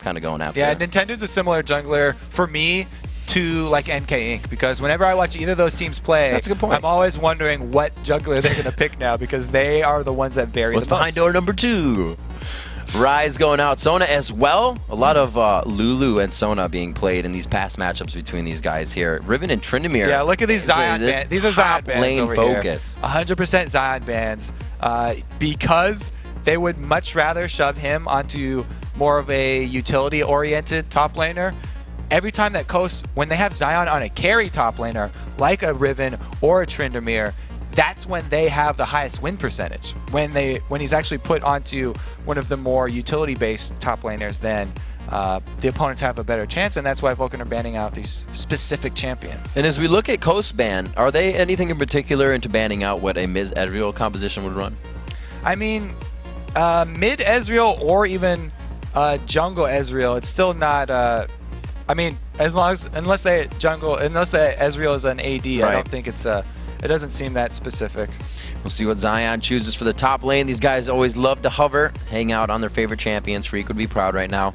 kind of going after. Yeah, Nintendude's a similar jungler for me to like NK Inc. because whenever I watch either of those teams play, that's a good point. I'm always wondering what jungler they're going to pick now because they are the ones that vary What's the most. behind door number 2? Rise going out. Sona as well. A lot of Lulu and Sona being played in these past matchups between these guys here. Riven and Tryndamere. Yeah, look at these Zion bands. These are Zion bands lane over focus. here. 100% Zion bands because they would much rather shove him onto more of a utility-oriented top laner. Every time that Coast, when they have Zion on a carry top laner, like a Riven or a Tryndamere, that's when they have the highest win percentage. When he's actually put onto one of the more utility-based top laners, then the opponents have a better chance, and that's why Vulcun are banning out these specific champions. And as we look at Coast ban, are they anything in particular into banning out what a Ms. Ezreal composition would run? I mean, mid Ezreal or even jungle Ezreal, it's still not. I mean, unless the Ezreal is an AD, right. I don't think it's it doesn't seem that specific. We'll see what Zion chooses for the top lane. These guys always love to hover, hang out on their favorite champions. Freak would be proud right now,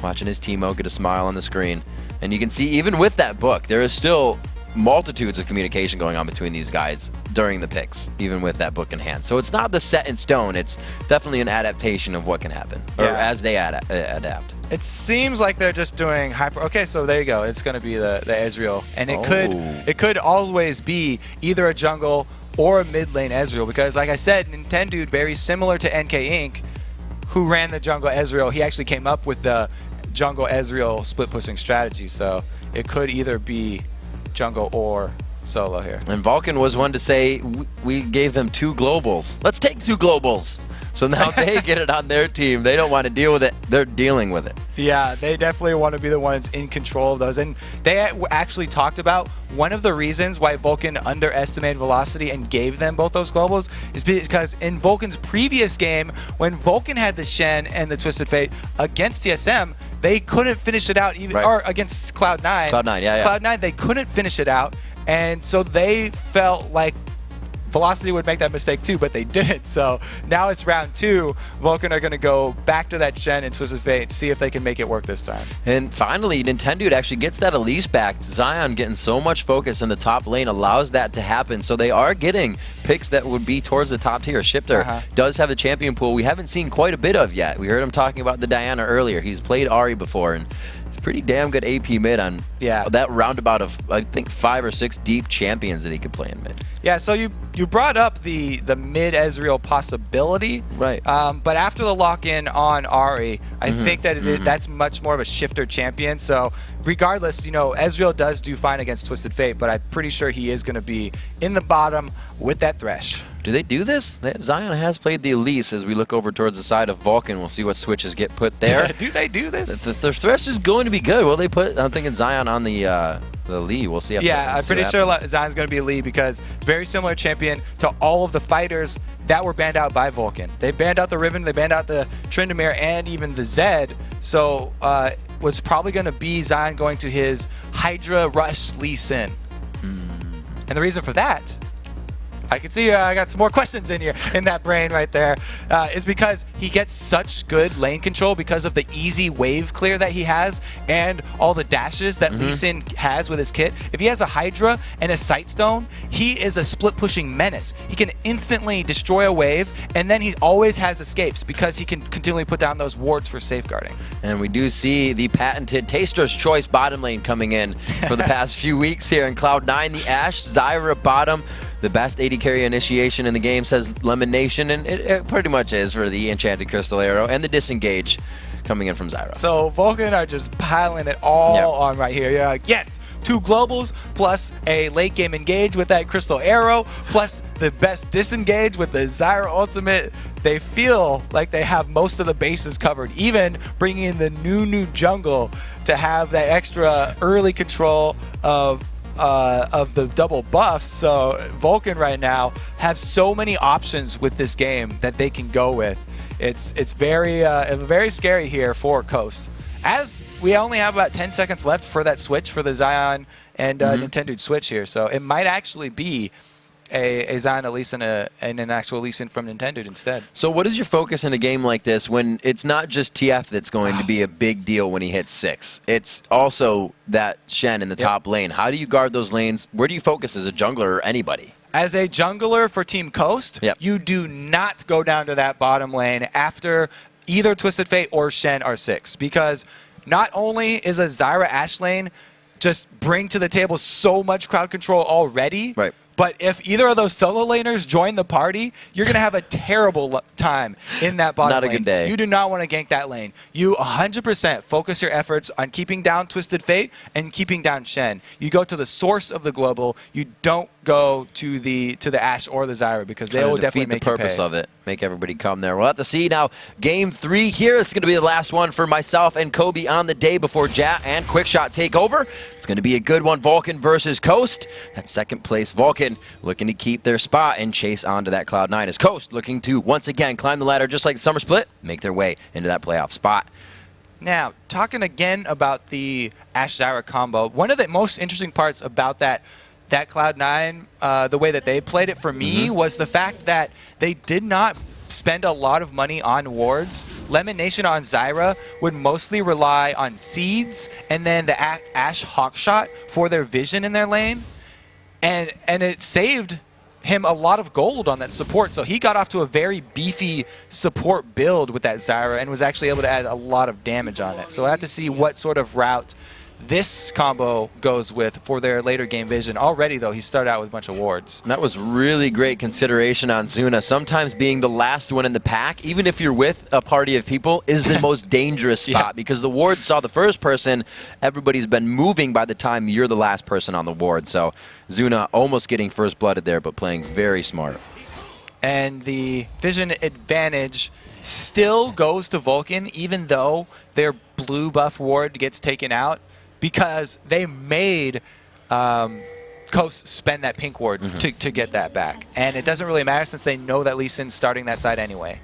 watching his teamo get a smile on the screen. And you can see, even with that book, there is still multitudes of communication going on between these guys during the picks, even with that book in hand. So it's not the set in stone. It's definitely an adaptation of what can happen, or as they adapt. It seems like they're just doing hyper. Okay, so there you go. It's going to be the Ezreal, and it could always be either a jungle or a mid lane Ezreal, because like I said, Nintendude, very similar to NK Inc., who ran the jungle Ezreal. He actually came up with the jungle Ezreal split pushing strategy. So it could either be jungle or solo here. And Vulcun was one to say, we gave them 2 globals. Let's take 2 globals. So now they get it on their team. They don't want to deal with it. They're dealing with it. Yeah, they definitely want to be the ones in control of those. And they actually talked about one of the reasons why Vulcun underestimated Velocity and gave them both those globals is because in Vulcan's previous game, when Vulcun had the Shen and the Twisted Fate against TSM, they couldn't finish it out, even or against Cloud9. Cloud9, yeah. Cloud9, they couldn't finish it out. And so they felt like Velocity would make that mistake too, but they didn't. So now it's round 2. Vulcun are going to go back to that Shen and Twisted Fate, see if they can make it work this time. And finally, Nintendude actually gets that Elise back. Zion getting so much focus in the top lane allows that to happen. So they are getting picks that would be towards the top tier. Shiphtur does have a champion pool we haven't seen quite a bit of yet. We heard him talking about the Diana earlier. He's played Ahri before, and pretty damn good AP mid on that roundabout of, I think, 5 or 6 deep champions that he could play in mid. Yeah, so you brought up the mid Ezreal possibility, right? But after the lock-in on Ahri, I think that that's much more of a Shiphtur champion. So regardless, you know, Ezreal does do fine against Twisted Fate, but I'm pretty sure he is going to be in the bottom with that Thresh. Do they do this? Zion has played the Elise as we look over towards the side of Vulcun. We'll see what switches get put there. Do they do this? The Thresh is going to be good. Will they put, I'm thinking Zion on the Lee. We'll see. I'm pretty sure Zion's going to be Lee because it's very similar champion to all of the fighters that were banned out by Vulcun. They banned out the Riven, they banned out the Tryndamere, and even the Zed. So what's probably going to be Zion going to his Hydra Rush Lee Sin. And the reason for that, I can see I got some more questions in here, in that brain right there, is because he gets such good lane control because of the easy wave clear that he has and all the dashes that Lee Sin has with his kit. If he has a Hydra and a Sightstone, he is a split-pushing menace. He can instantly destroy a wave, and then he always has escapes because he can continually put down those wards for safeguarding. And we do see the patented Taster's Choice bottom lane coming in for the past few weeks here in Cloud9. The Ashe, Zyra bottom. The best AD carry initiation in the game, says Lemon Nation, and it pretty much is for the Enchanted Crystal Arrow and the Disengage coming in from Zyra. So Vulcun are just piling it all on right here. Yeah, yes, 2 globals plus a late game engage with that Crystal Arrow plus the best disengage with the Zyra ultimate. They feel like they have most of the bases covered, even bringing in the new jungle to have that extra early control of the double buffs. So Vulcun right now have so many options with this game that they can go with. It's very scary here for Coast. As we only have about 10 seconds left for that switch for the Zion and Nintendude switch here, so it might actually be a Zion, a Lee Sin, and an actual Lee Sin from Nintendude instead. So what is your focus in a game like this when it's not just TF that's going to be a big deal when he hits 6? It's also that Shen in the top lane. How do you guard those lanes? Where do you focus as a jungler or anybody? As a jungler for Team Coast, you do not go down to that bottom lane after either Twisted Fate or Shen are 6, because not only is a Zyra Ashe lane just bring to the table so much crowd control already, but if either of those solo laners join the party, you're going to have a terrible time in that bottom lane. Not a good day. You do not want to gank that lane. You 100% focus your efforts on keeping down Twisted Fate and keeping down Shen. You go to the source of the global. You don't go to the Ashe or the Zyra, because they will definitely make the purpose of it. Make everybody come there. We'll have to see now. Game 3 here. It's going to be the last one for myself and Kobe on the day before Jat and Quickshot take over. It's going to be a good one. Vulcun versus Coast. That second place Vulcun looking to keep their spot and chase onto that Cloud9 as Coast looking to once again climb the ladder just like the Summer Split, make their way into that playoff spot. Now, talking again about the Ashe-Zyra combo, one of the most interesting parts about that Cloud9, the way that they played it for me, was the fact that they did not spend a lot of money on wards. Lemon Nation on Zyra would mostly rely on seeds and then the Ashe Hawkshot for their vision in their lane. And it saved him a lot of gold on that support. So he got off to a very beefy support build with that Zyra and was actually able to add a lot of damage on it. So I have to see what sort of route this combo goes with for their later game vision. Already, though, he started out with a bunch of wards. That was really great consideration on Zuna. Sometimes being the last one in the pack, even if you're with a party of people, is the most dangerous spot because the ward saw the first person. Everybody's been moving by the time you're the last person on the ward. So Zuna almost getting first blooded there, but playing very smart. And the vision advantage still goes to Vulcun, even though their blue buff ward gets taken out, because they made Coast spend that pink ward to get that back. And it doesn't really matter since they know that Lee Sin's starting that side anyway.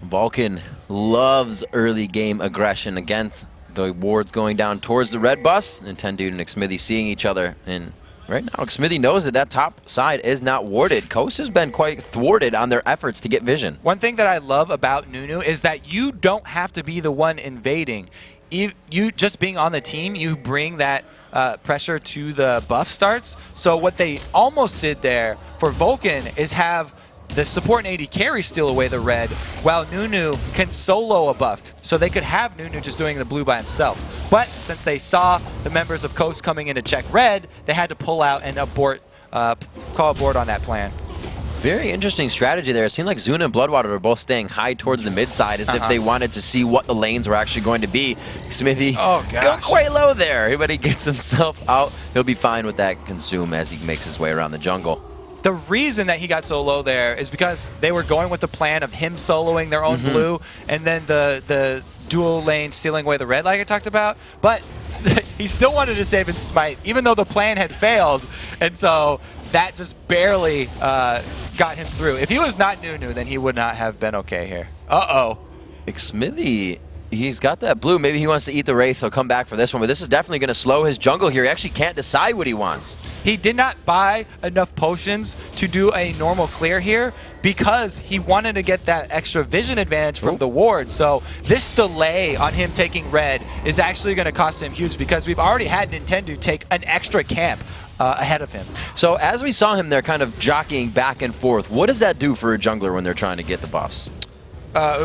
Vulcun loves early game aggression against the wards going down towards the red bus. Nintendude and Xmithie seeing each other. And right now, Xmithie knows that that top side is not warded. Coast has been quite thwarted on their efforts to get vision. One thing that I love about Nunu is that you don't have to be the one invading. You just being on the team, you bring that pressure to the buff starts. So what they almost did there for Vulcun is have the support and AD carry steal away the red, while Nunu can solo a buff. So they could have Nunu just doing the blue by himself. But since they saw the members of Coast coming in to check red, they had to pull out and abort, call abort on that plan. Very interesting strategy there. It seemed like Zuna and BloodWater were both staying high towards the mid side as if they wanted to see what the lanes were actually going to be. Xmithie go quite low there. Everybody gets himself out. He'll be fine with that consume as he makes his way around the jungle. The reason that he got so low there is because they were going with the plan of him soloing their own blue and then the dual lane stealing away the red like I talked about. But he still wanted to save his smite even though the plan had failed. And so that just barely got him through. If he was not Nunu, then he would not have been okay here. Uh-oh. Xmithie, he's got that blue. Maybe he wants to eat the Wraith. He'll come back for this one, but this is definitely going to slow his jungle here. He actually can't decide what he wants. He did not buy enough potions to do a normal clear here because he wanted to get that extra vision advantage from the ward. So this delay on him taking red is actually going to cost him huge because we've already had Nintendo take an extra camp ahead of him. So as we saw him there kind of jockeying back and forth, what does that do for a jungler when they're trying to get the buffs?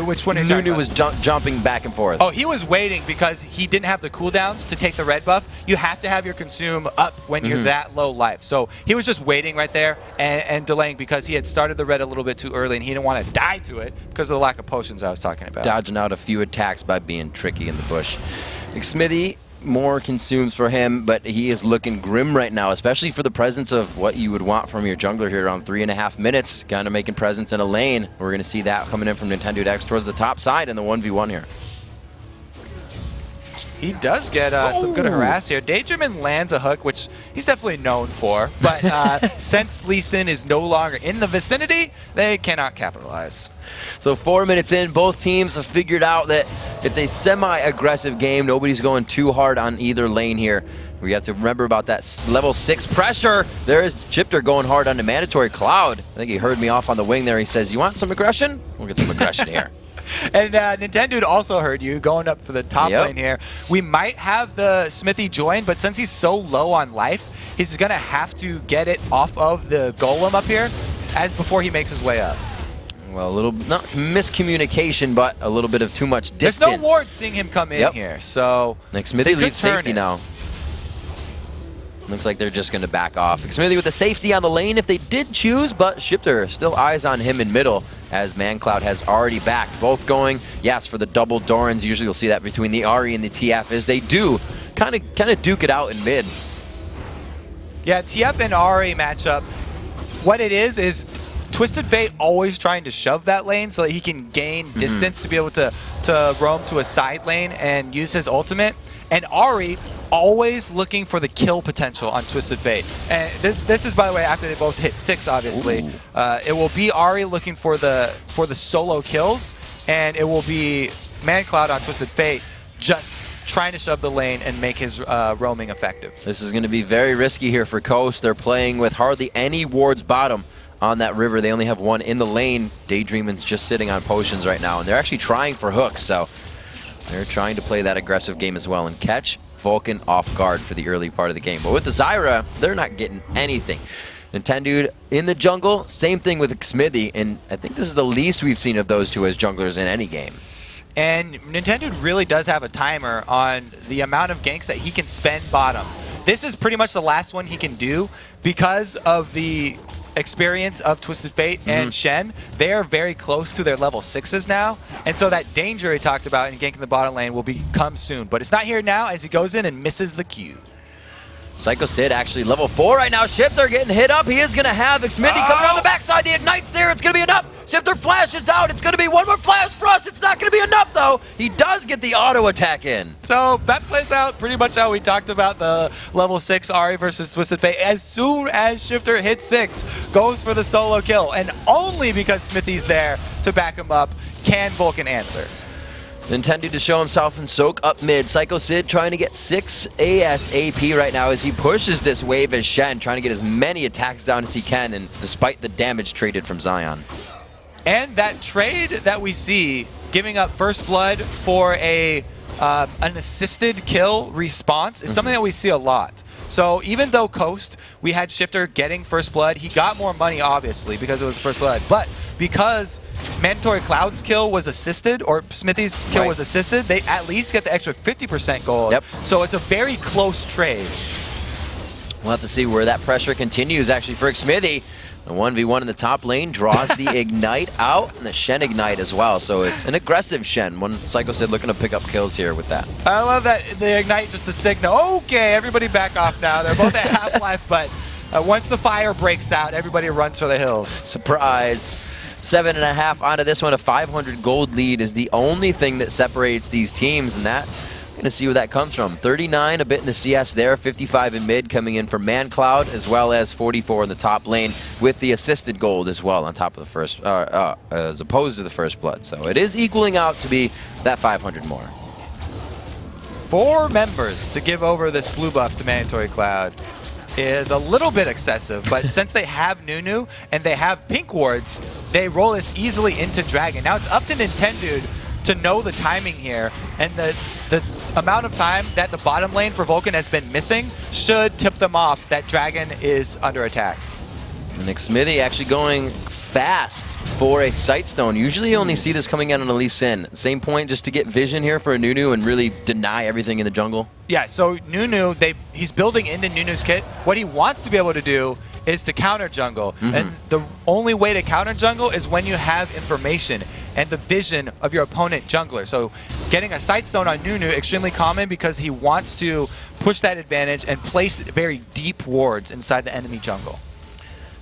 Which one are you talking Nunu about? was jumping back and forth. Oh, he was waiting because he didn't have the cooldowns to take the red buff. You have to have your consume up when you're that low life. So he was just waiting right there and delaying because he had started the red a little bit too early and he didn't want to die to it because of the lack of potions I was talking about. Dodging out a few attacks by being tricky in the bush. Xmithie, more consumes for him, but he is looking grim right now, especially for the presence of what you would want from your jungler here around 3.5 minutes, kind of making presence in a lane. We're going to see that coming in from NintendudeX towards the top side in the 1v1 here. He does get some good harass here. Daydreamin lands a hook, which he's definitely known for, but since Lee Sin is no longer in the vicinity, they cannot capitalize. So 4 minutes in, both teams have figured out that it's a semi-aggressive game. Nobody's going too hard on either lane here. We have to remember about that level 6 pressure. There is Shiphtur going hard on the mandatory cloud. I think he heard me off on the wing there. He says, you want some aggression? We'll get some aggression here. And Nintendude also heard you going up for the top lane here. We might have the Xmithie join, but since he's so low on life, he's going to have to get it off of the golem up here before he makes his way up. Well, a little, not miscommunication, but a little bit of too much distance. There's no ward seeing him come in here, so... Xmithie leaves safety now. Looks like they're just going to back off. Xmithie with the safety on the lane if they did choose, but Shiphtur still eyes on him in middle as mancloud has already backed. Both going, yes, for the double Dorans. Usually you'll see that between the Ahri and the TF as they do kind of duke it out in mid. Yeah, TF and Ahri matchup. What it is Twisted Fate always trying to shove that lane so that he can gain distance to be able to roam to a side lane and use his ultimate. And Ahri always looking for the kill potential on Twisted Fate. And this is, by the way, after they both hit 6, obviously. It will be Ahri looking for the solo kills, and it will be mancloud on Twisted Fate just trying to shove the lane and make his roaming effective. This is going to be very risky here for Coast. They're playing with hardly any wards bottom on that river. They only have one in the lane. Daydreamin's just sitting on potions right now, and they're actually trying for hooks, so they're trying to play that aggressive game as well and catch Vulcun off guard for the early part of the game. But with the Zyra, they're not getting anything. Nintendude in the jungle, same thing with Xmithie, and I think this is the least we've seen of those two as junglers in any game. And Nintendude really does have a timer on the amount of ganks that he can spend bottom. This is pretty much the last one he can do because of the experience of Twisted Fate and Shen. They are very close to their level 6s now, and so that danger he talked about in ganking the bottom lane will come soon, but it's not here now as he goes in and misses the Q. Sycho Sid actually level 4 right now. Shiphtur getting hit up. He is going to have Xmithie coming around the backside. The Ignite's there. It's going to be enough. Shiphtur flashes out. It's going to be one more flash for us. It's not going to be enough, though. He does get the auto attack in. So that plays out pretty much how we talked about the level 6 Ahri versus Twisted Fate. As soon as Shiphtur hits 6, goes for the solo kill, and only because Xmithie's there to back him up can Vulcun answer. Nintendude to show himself and soak up mid. Sycho Sid trying to get 6 ASAP right now as he pushes this wave as Shen, trying to get as many attacks down as he can, and despite the damage traded from Zion. And that trade that we see, giving up first blood for an assisted kill response, is something that we see a lot. So even though Coast, we had Shiphtur getting first blood, he got more money obviously because it was first blood, but because mandatorycloud's kill was assisted, or Xmithie's kill was assisted, they at least get the extra 50% gold. Yep. So it's a very close trade. We'll have to see where that pressure continues actually for Xmithie. The 1v1 in the top lane draws the Ignite out, and the Shen Ignite as well. So it's an aggressive Shen. One Sycho Sid looking to pick up kills here with that. I love that the Ignite, just the signal. Okay, everybody back off now. They're both at half-life, but once the fire breaks out, everybody runs for the hills. Surprise. 7.5 onto this one. A 500 gold lead is the only thing that separates these teams, and that, going to see where that comes from. 39 a bit in the CS there, 55 in mid coming in from mancloud, as well as 44 in the top lane with the assisted gold as well on top of the first, as opposed to the first blood. So it is equaling out to be that 500 more. 4 members to give over this blue buff to mandatorycloud is a little bit excessive, but since they have Nunu and they have pink wards, they roll this easily into Dragon. Now it's up to Nintendude to know the timing here, and the amount of time that the bottom lane for Vulcun has been missing should tip them off that Dragon is under attack. And Xmithie actually going fast for a Sightstone. Usually you only see this coming out on a Lee Sin. Same point, just to get vision here for a Nunu and really deny everything in the jungle. Yeah, so Nunu, he's building into Nunu's kit. What he wants to be able to do is to counter jungle. And the only way to counter jungle is when you have information and the vision of your opponent jungler. So getting a Sightstone on Nunu, extremely common because he wants to push that advantage and place very deep wards inside the enemy jungle.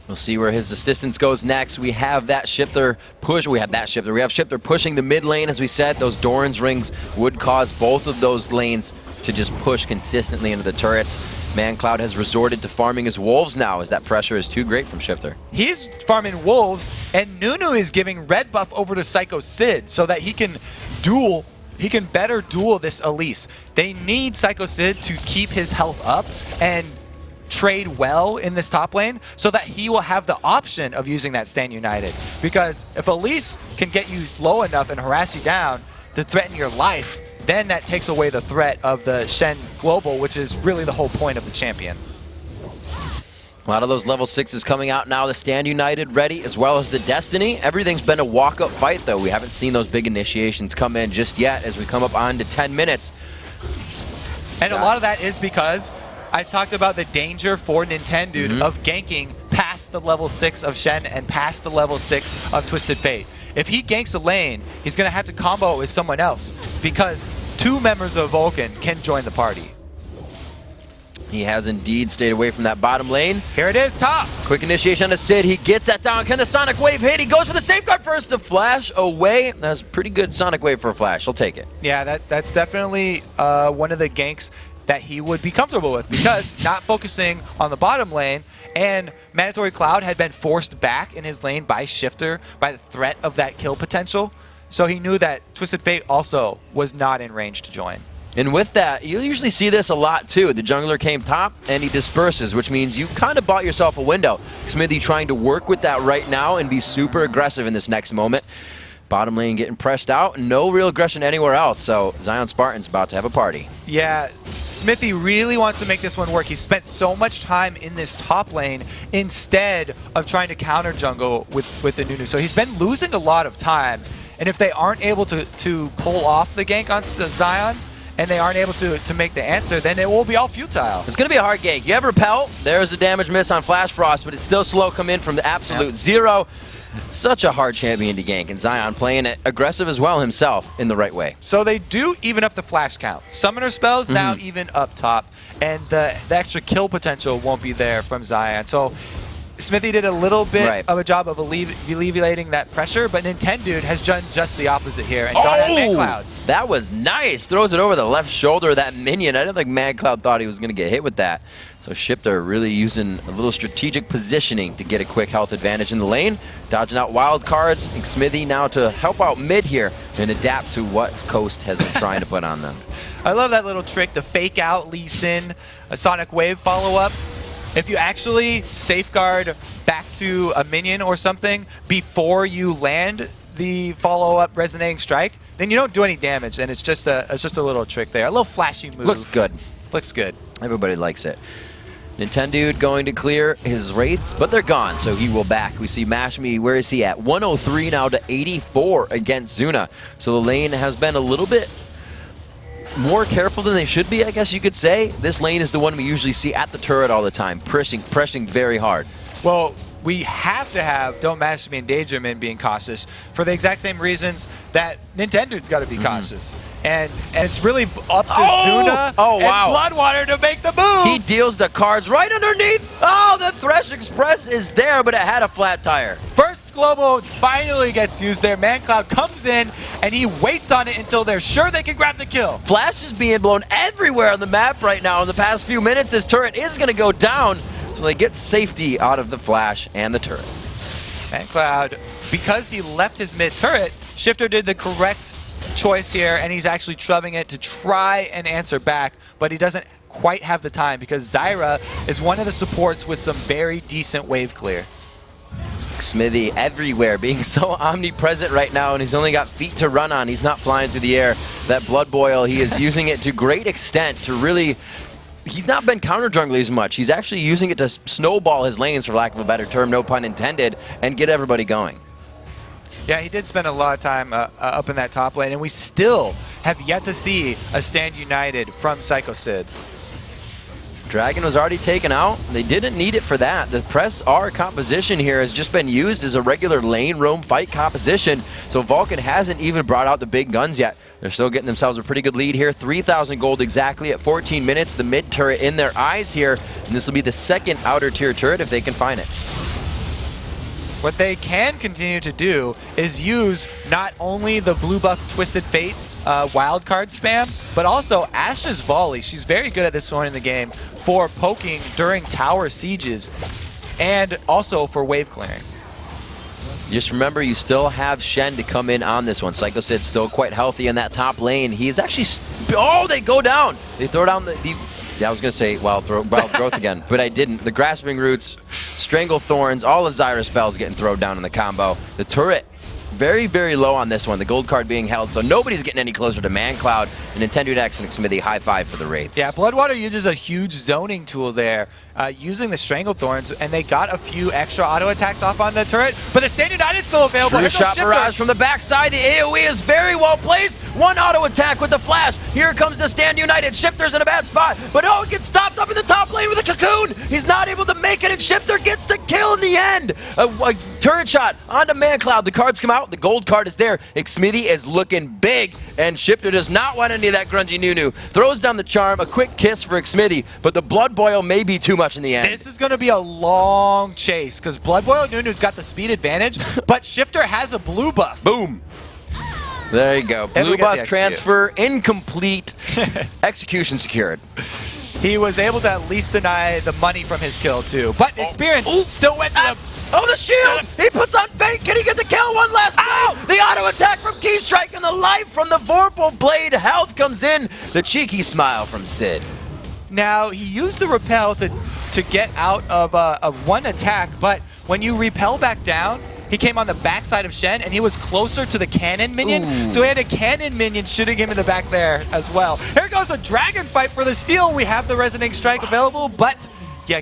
We'll see where his assistance goes next. We have that Shiphtur push. We have Shiphtur pushing the mid lane, as we said. Those Doran's rings would cause both of those lanes to just push consistently into the turrets. mancloud has resorted to farming his wolves now, as that pressure is too great from Shiphtur. He's farming wolves, and Nunu is giving red buff over to Sycho Sid so that he can duel better duel this Elise. They need Sycho Sid to keep his health up and trade well in this top lane so that he will have the option of using that Stand United. Because if Elise can get you low enough and harass you down to threaten your life, then that takes away the threat of the Shen Global, which is really the whole point of the champion. A lot of those level 6s coming out now. The Stand United ready, as well as the Destiny. Everything's been a walk-up fight, though. We haven't seen those big initiations come in just yet as we come up on to 10 minutes. And a lot of that is because I talked about the danger for Nintendude of ganking past the level 6 of Shen and past the level 6 of Twisted Fate. If he ganks a lane, he's going to have to combo it with someone else because 2 members of Vulcun can join the party. He has indeed stayed away from that bottom lane. Here it is, top. Quick initiation on the Sid. He gets that down. Can the Sonic Wave hit? He goes for the safeguard first. The flash away. That's a pretty good Sonic Wave for a flash. I'll take it. Yeah, that's definitely one of the ganks that he would be comfortable with because not focusing on the bottom lane, and mandatorycloud had been forced back in his lane by Shiphtur by the threat of that kill potential. So he knew that Twisted Fate also was not in range to join. And with that, you usually see this a lot too. The jungler came top and he disperses, which means you kind of bought yourself a window. Xmithie trying to work with that right now and be super aggressive in this next moment. Bottom lane getting pressed out, no real aggression anywhere else, so ZionSpartan's about to have a party. Yeah, Xmithie really wants to make this one work. He spent so much time in this top lane instead of trying to counter jungle with the Nunu. So he's been losing a lot of time, and if they aren't able to pull off the gank on Zion, and they aren't able to make the answer, then it will be all futile. It's going to be a hard gank. You have Repel, there's a damage miss on Flash Frost, but it's still slow come in from the absolute zero. Such a hard champion to gank, and Zion playing it aggressive as well himself in the right way. So they do even up the flash count. Summoner spells now even up top, and the extra kill potential won't be there from Zion. So Xmithie did a little bit of a job of alleviating that pressure, but Nintendude has done just the opposite here and gone at mancloud. That was nice. Throws it over the left shoulder of that minion. I didn't think mancloud thought he was going to get hit with that. So Shiphtur really using a little strategic positioning to get a quick health advantage in the lane. Dodging out wild cards. Xmithie now to help out mid here and adapt to what Coast has been trying to put on them. I love that little trick, the fake out Lee Sin, a Sonic Wave follow-up. If you actually safeguard back to a minion or something before you land the follow-up resonating strike, then you don't do any damage, and it's just a little trick there. A little flashy move. Looks good. Looks good. Everybody likes it. Nintendude going to clear his wraiths, but they're gone, so he will back. We see MashMe, where is he at? 103 now to 84 against Zuna. So the lane has been a little bit more careful than they should be, I guess you could say. This lane is the one we usually see at the turret all the time, pressing very hard. Well, we have to have DontMashMe and Daydreamin being cautious for the exact same reasons that Nintendude's got to be cautious. And it's really up to Zuna and BloodWater to make the move. He deals the cards right underneath. Oh, the Thresh Express is there, but it had a flat tire. First global finally gets used there. mancloud comes in, and he waits on it until they're sure they can grab the kill. Flash is being blown everywhere on the map right now. In the past few minutes, this turret is going to go down. So they get safety out of the flash and the turret. mancloud, because he left his mid turret, Shiphtur did the correct choice here, and he's actually shoving it to try and answer back, but he doesn't quite have the time because Zyra is one of the supports with some very decent wave clear. Xmithie everywhere, being so omnipresent right now, and he's only got feet to run on. He's not flying through the air. That Blood Boil, he is using it to great extent to really... He's not been counter jungling as much. He's actually using it to snowball his lanes, for lack of a better term, no pun intended, and get everybody going. Yeah, he did spend a lot of time up in that top lane, and we still have yet to see a Stand United from Sycho Sid. Dragon was already taken out. They didn't need it for that. The press R composition here has just been used as a regular lane roam fight composition, so Vulcun hasn't even brought out the big guns yet. They're still getting themselves a pretty good lead here. 3,000 gold exactly at 14 minutes. The mid turret in their eyes here, and this will be the second outer tier turret if they can find it. What they can continue to do is use not only the blue buff Twisted Fate wildcard spam, but also Ashe's volley. She's very good at this one in the game for poking during tower sieges and also for wave clearing. Just remember, you still have Shen to come in on this one. Sycho Sid still quite healthy in that top lane. He is actually... Oh, they go down. They throw down the yeah, I was going to say wild growth again, but I didn't. The Grasping Roots, Strangle Thorns, all of Zyra's spells getting thrown down in the combo. The turret, very, very low on this one. The gold card being held, so nobody's getting any closer to mancloud. And NintendudeX and Xmithie, high five for the Wraiths. Yeah, BloodWater uses a huge zoning tool there, using the Strangle Thorns, and they got a few extra auto attacks off on the turret, but the Stand United is still available. True shot barrage from the backside. The AoE is very well placed. One auto attack with the flash. Here comes the Stand United. Shiphtur's in a bad spot, but oh, it gets stopped up in the top lane with a cocoon. He's not able to make it, and Shiphtur gets the kill in the end. A turret shot onto mancloud. The cards come out. The gold card is there. Xmithie is looking big, and Shiphtur does not want any of that grungy Nunu. Throws down the charm. A quick kiss for Xmithie, but the blood boil may be too much in the end. This is going to be a long chase because Blood Boil Nunu's got the speed advantage, but Shiphtur has a blue buff. Boom. There you go. Blue buff transfer incomplete. Execution secured. He was able to at least deny the money from his kill too, but the experience still went to him. Oh, the shield! He puts on fake. Can he get the kill? One last blow. The auto attack from Keystrike, and the life from the Vorpal Blade health comes in. The cheeky smile from Sid. Now, he used the repel to get out of one attack, but when you repel back down, he came on the backside of Shen, and he was closer to the cannon minion, Ooh. so he had a cannon minion shooting him in the back there as well. Here goes a dragon fight for the steal. We have the Resonating Strike available, but you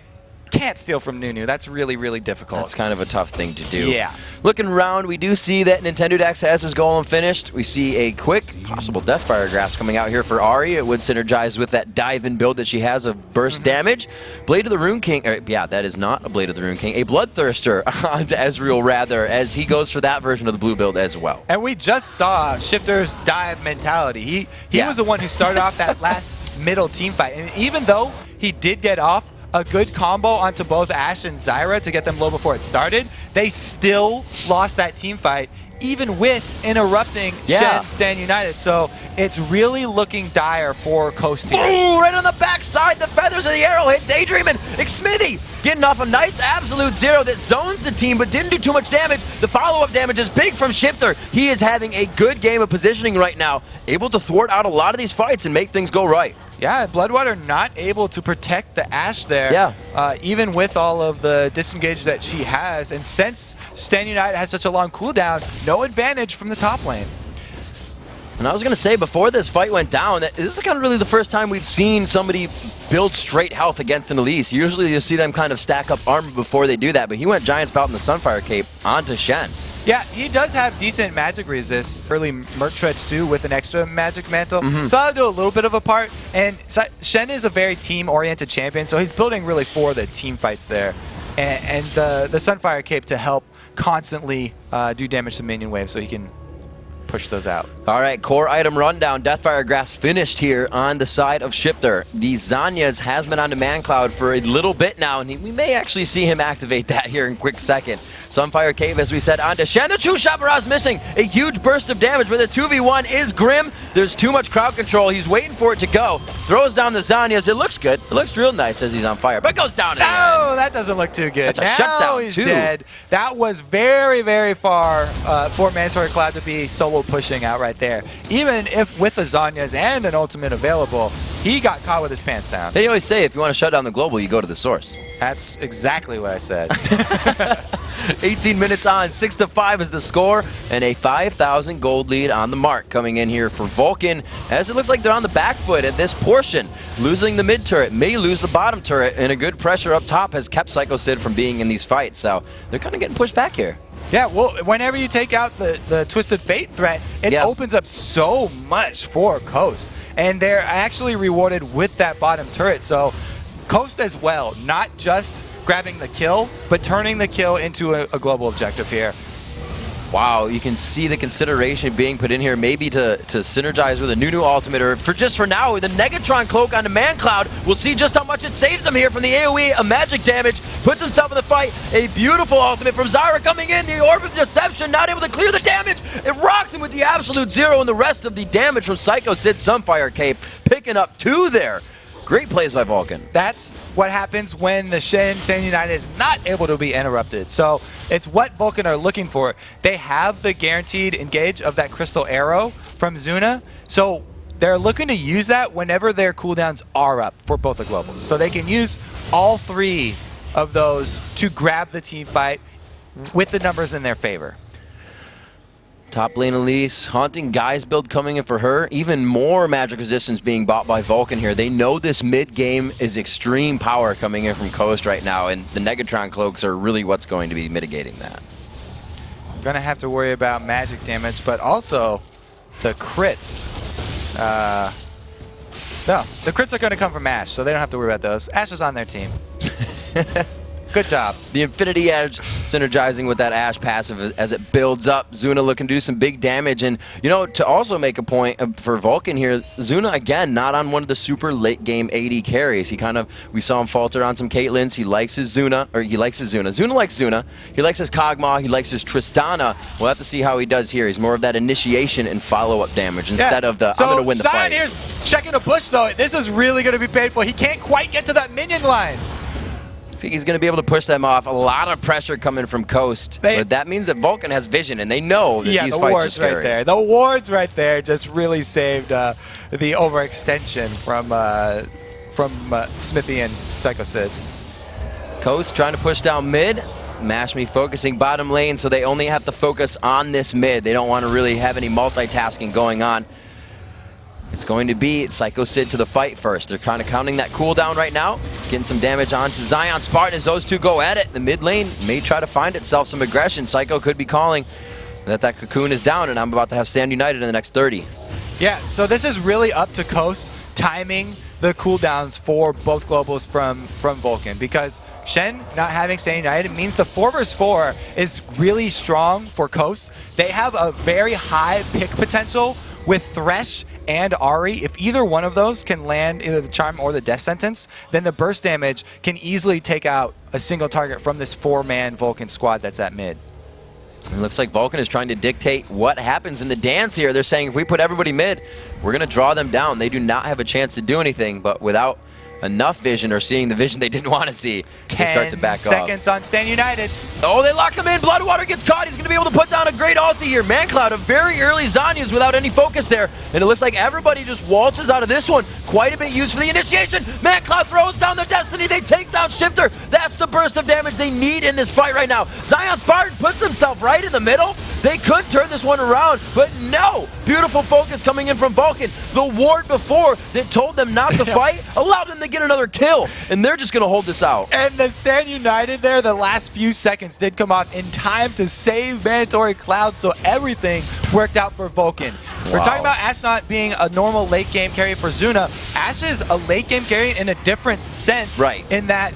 can't steal from Nunu. That's really, really difficult. That's kind of a tough thing to do. Yeah. Looking around, we do see that NintendudeX has his golem finished. We see a quick possible Deathfire Grasp coming out here for Ahri. It would synergize with that dive-in build that she has of burst damage. Blade of the Rune King, yeah, that is not a Blade of the Rune King, a Bloodthirster onto Ezreal rather, as he goes for that version of the blue build as well. And we just saw Shiphtur's dive mentality. He was the one who started off that last middle team fight, and even though he did get off a good combo onto both Ashe and Zyra to get them low before it started, they still lost that team fight, even with interrupting Shen Stand United. So it's really looking dire for Coast here. Ooh, right on the backside, the feathers of the arrow hit Daydreamin. Xmithie getting off a nice absolute zero that zones the team but didn't do too much damage. The follow-up damage is big from Shiphtur. He is having a good game of positioning right now, able to thwart out a lot of these fights and make things go right. Yeah, BloodWater not able to protect the Ashe there, even with all of the disengage that she has. And since Stand United has such a long cooldown, no advantage from the top lane. And I was going to say, before this fight went down, that this is kind of really the first time we've seen somebody build straight health against an Elise. Usually you see them kind of stack up armor before they do that, but he went Giant's Belt in the Sunfire Cape onto Shen. Yeah, he does have decent magic resist, early Merc Treads too, with an extra magic mantle. So I'll do a little bit of a part. And Shen is a very team-oriented champion, so he's building really for the team fights there. And the Sunfire Cape to help constantly do damage to minion waves so he can push those out. All right, core item rundown. Deathfire Grasp finished here on the side of Shiphtur. The Zanyas has been onto mancloud for a little bit now, and we may actually see him activate that here in a quick second. Sunfire Cave, as we said, onto Shen. The two-shot barrage missing. A huge burst of damage, but the 2v1 is grim. There's too much crowd control. He's waiting for it to go. Throws down the Zanyas. It looks good. It looks real nice as he's on fire, but it goes down in the end. Oh, that doesn't look too good. That's a now shutdown, he's too. Dead. That was very, very far for mandatorycloud to be solo pushing out right there. Even if with the Zanyas and an ultimate available, he got caught with his pants down. They always say if you want to shut down the global, you go to the source. That's exactly what I said. 18 minutes on, 6-5 is the score, and a 5,000 gold lead on the mark coming in here for Vulcun, as it looks like they're on the back foot at this portion. Losing the mid turret, may lose the bottom turret, and a good pressure up top has kept Sycho Sid from being in these fights, so they're kind of getting pushed back here. Yeah, well, whenever you take out the Twisted Fate threat, it opens up so much for Coast, and they're actually rewarded with that bottom turret, so Coast as well, not just grabbing the kill, but turning the kill into a global objective here. Wow, you can see the consideration being put in here, maybe to synergize with a Nunu ultimate, or for now, the Negatron cloak onto mancloud. We'll see just how much it saves him here from the AoE, a magic damage, puts himself in the fight. A beautiful ultimate from Zyra coming in, the Orb of Deception, not able to clear the damage. It rocked him with the absolute zero, and the rest of the damage from Sycho Sid Sunfire Cape, picking up 2 there. Great plays by Vulcun. That's what happens when the Shen United is not able to be interrupted. So it's what Vulcun are looking for. They have the guaranteed engage of that crystal arrow from Zuna. So they're looking to use that whenever their cooldowns are up for both the globals. So they can use all 3 of those to grab the team fight with the numbers in their favor. Top lane Elise, Haunting Guise build coming in for her. Even more magic resistance being bought by Vulcun here. They know this mid game is extreme power coming in from Coast right now, and the Negatron cloaks are really what's going to be mitigating that. I'm going to have to worry about magic damage, but also the crits. No, the crits are going to come from Ashe, so they don't have to worry about those. Ashe is on their team. Good job. The Infinity Edge synergizing with that Ashe passive as it builds up. Zuna looking to do some big damage. And, you know, to also make a point for Vulcun here, Zuna, again, not on one of the super late game AD carries. He kind of, we saw him falter on some Caitlyn's. He likes his Zuna, or he likes his Zuna. Zuna likes Zuna. He likes his Kog'Maw. He likes his Tristana. We'll have to see how he does here. He's more of that initiation and follow-up damage instead of the, I'm going to win the fight. Here's checking a bush, though. This is really going to be painful. He can't quite get to that minion line. I think he's going to be able to push them off. A lot of pressure coming from Coast, but that means that Vulcun has vision, and they know that these fights are scary. Right there. The wards right there just really saved the overextension from Xmithie and Sycho Sid. Coast trying to push down mid. MashMe focusing bottom lane, so they only have to focus on this mid. They don't want to really have any multitasking going on. It's going to be Sycho Sid to the fight first. They're kind of counting that cooldown right now, getting some damage onto ZionSpartan as those two go at it. The mid lane may try to find itself some aggression. Sycho could be calling that cocoon is down, and I'm about to have Stand United in the next 30. Yeah, so this is really up to Coast timing the cooldowns for both globals from Vulcun, because Shen not having Stand United means the 4 vs 4 is really strong for Coast. They have a very high pick potential with Thresh and Ahri. If either one of those can land either the Charm or the Death Sentence, then the burst damage can easily take out a single target from this 4-man Vulcun squad that's at mid. It looks like Vulcun is trying to dictate what happens in the dance here. They're saying if we put everybody mid, we're going to draw them down. They do not have a chance to do anything, but without enough vision or seeing the vision they didn't want to see, they start to back off. 10 seconds on Stand United. Oh, they lock him in. BloodWater gets caught. He's going to be able to put down a great ulti here. Mancloud, a very early Zanyas without any focus there. And it looks like everybody just waltzes out of this one. Quite a bit used for the initiation. Mancloud throws down their destiny. They take down Shiphtur. That's the burst of damage they need in this fight right now. ZionSpartan puts himself right in the middle. They could turn this one around, but no. Beautiful focus coming in from Vulcun. The ward before that told them not to fight allowed them to get another kill, and they're just going to hold this out. And the Stand United there, the last few seconds did come off in time to save mandatory cloud, so everything worked out for Vulcun. Wow. We're talking about Ashe not being a normal late game carry for Zuna. Ashe is a late game carry in a different sense, right? In that